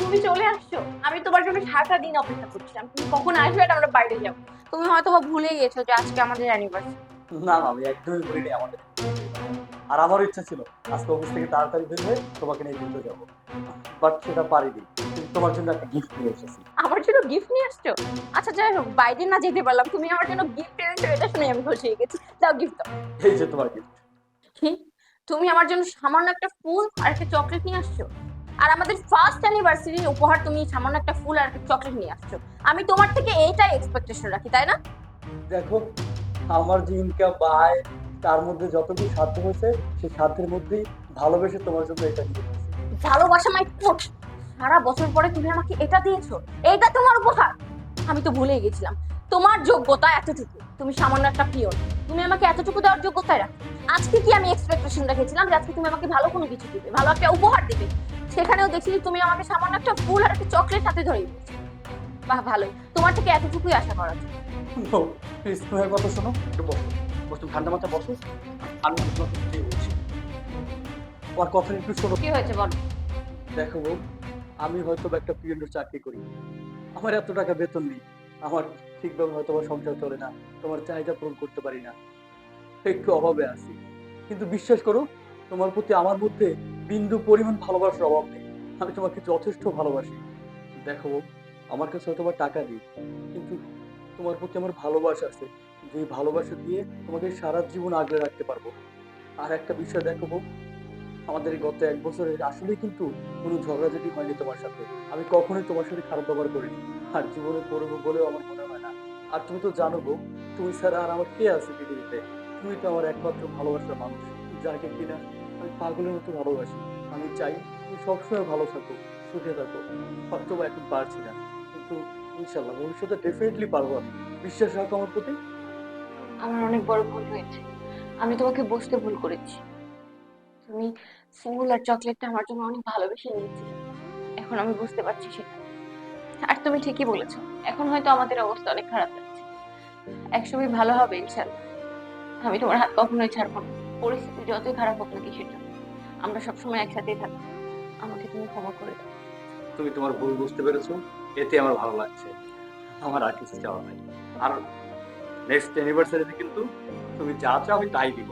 তুমি চলে আসছো। আমি তোমার জন্য সারাটা দিন অপেক্ষা করছিলাম, তুমি কখন আসবে আর আমরা বাইরে যাবো। তুমি হয়তো ভুলে গেছো যে আজকে আমাদের অ্যানিভার্সারি। না না, আমি একদমই বলিনি আমাদের anniversary কথা। আর আমারও ইচ্ছা ছিল আজকে অফিস থেকে তাড়াতাড়ি বের হয়ে তোমাকে নিয়ে ঘুরতে যাবো, বাট সেটা পারিনি। কিন্তু তোমার জন্য একটা গিফট নিয়ে এসেছি। আমার জন্য গিফট নিয়ে আসছো? আচ্ছা যাই হোক, বাইরে না যেতে পারলাম, তুমি আমার জন্য গিফট এনেছো, এটা শুনে আমি খুশি হয়ে গেছি। দাও গিফট দাও। এই যে তোমার গিফট। কি? তুমি আমার জন্য সামান্য একটা ফুল আর একটা চকলেট নিয়ে আসছো? আর আমাদের ফার্স্ট অ্যানিভার্সারির উপহার তুমি সামান্য একটা ফুল আর একটা চকলেট নিয়ে আসছো? আমি তোমার থেকে এইটাই এক্সপেকটেশন রাখি, তাই না? দেখো, আমার যে ইনকাম বা আয়, তার মধ্যে যতটুকু সাধ্য হয়েছে সেই সাধ্যের মধ্যেই ভালোবেসে তোমার জন্য এটা নিয়ে এসেছি। ভালোবাসা মাই ফুট। সারা বছর পরে তুমি আমাকে এটা দিয়েছো, এইটা তোমার উপহার? আমি তো ভুলেই গেছিলাম তোমার যোগ্যতা এতটুকু। তুমি সামান্য একটা পিয়ন, তুমি আমাকে এতটুকু দেওয়ার যোগ্যতায় রাখো। আজকে কি আমি এক্সপেকটেশন রেখেছিলাম যে আজকে তুমি আমাকে ভালো কোনো কিছু দিবে, ভালো একটা উপহার দিবে? সেখানেও দেখছি যে তুমি আমাকে সামান্য একটা ফুল আর একটা চকলেট হাতে ধরে দিয়েছো। বাহ, ভালোই, তোমার থেকে এতটুকুই আশা করা যায়। নো, প্লিজ তুমি আমার কথা শোনো, একটু বসো। বসো, ঠান্ডা মাথায় বসো। আমি তোমাকে বুঝিয়ে বলছি, আমার কথা একটু শোনো। কি হয়েছে বলো। দেখো বউ, আমি হয়তো বা একটা পিএনএর চাকরি করি, আমার এত টাকা বেতন নেই, আমার ঠিকভাবে হয়তো বা সংসার চলে না, তোমার চাহিদা পূরণ করতে পারি না, একটু অভাবে আছি। কিন্তু বিশ্বাস করো, তোমার প্রতি আমার মধ্যে বিন্দু পরিমাণ ভালোবাসার অভাব নেই। আমি তোমাকে যথেষ্ট ভালোবাসি। দেখো বউ, আমার কাছে হয়তো বা টাকা নেই, কিন্তু তোমার প্রতি আমার ভালোবাসা আছে, যে ভালোবাসা দিয়ে তোমাকে সারা জীবন আগলে রাখতে পারবো। আর একটা বিষয় দেখো বউ, আমাদের এই গত 1 বছরে আসলে কিন্তু কোনো ঝগড়াঝাটি হয়নি তোমার সাথে। আমি কখনোই তোমার সাথে খারাপ ব্যবহার করিনি, আর জীবনে করবো বলেও আমার মনে হয় না। আর তুমি তো জানো গো, তুমি ছাড়া আর আমার কে আছে পৃথিবীতে? তুমি তো আমার একমাত্র ভালোবাসার মানুষ, যাকে কিনা আমি পাগলের মতো ভালোবাসি। আমি চাই তুমি সবসময় ভালো থাকো, সুখে থাকো। হয়তো বা এখন পারছি না, কিন্তু ইনশাল্লাহ ভবিষ্যতে ডেফিনেটলি পারবো। আমি বিশ্বাস রাখো আমার প্রতি। আমার অনেক বড় ভুল হয়েছে, আমি তোমাকে বুঝতে ভুল করেছি। তুমি ফুল আর চকলেটটা আমার জন্য অনেক ভালোবেসে নিয়েছিলে, এখন আমি বুঝতে পারছি সেটা। আর তুমি ঠিকই বলেছো, এখন হয়তো আমাদের অবস্থা অনেক খারাপ যাচ্ছে, একসময় ভালো হবে ইনশাল্লাহ। আমি তোমার হাত কখনোই ছাড়বো না, পরিস্থিতি যতই খারাপ হোক না কিসের জন্য, আমরা সবসময় একসাথেই থাকবো। আমাকে তুমি ক্ষমা করে দাও। তুমি তোমার ভুল বুঝতে পেরেছো, এতে আমার ভালো লাগছে। আমার আর কিছু চাওয়া নাই। আর নেক্সট অ্যানিভার্সারিতে কিন্তু তুমি যা চাও আমি তাই দিব।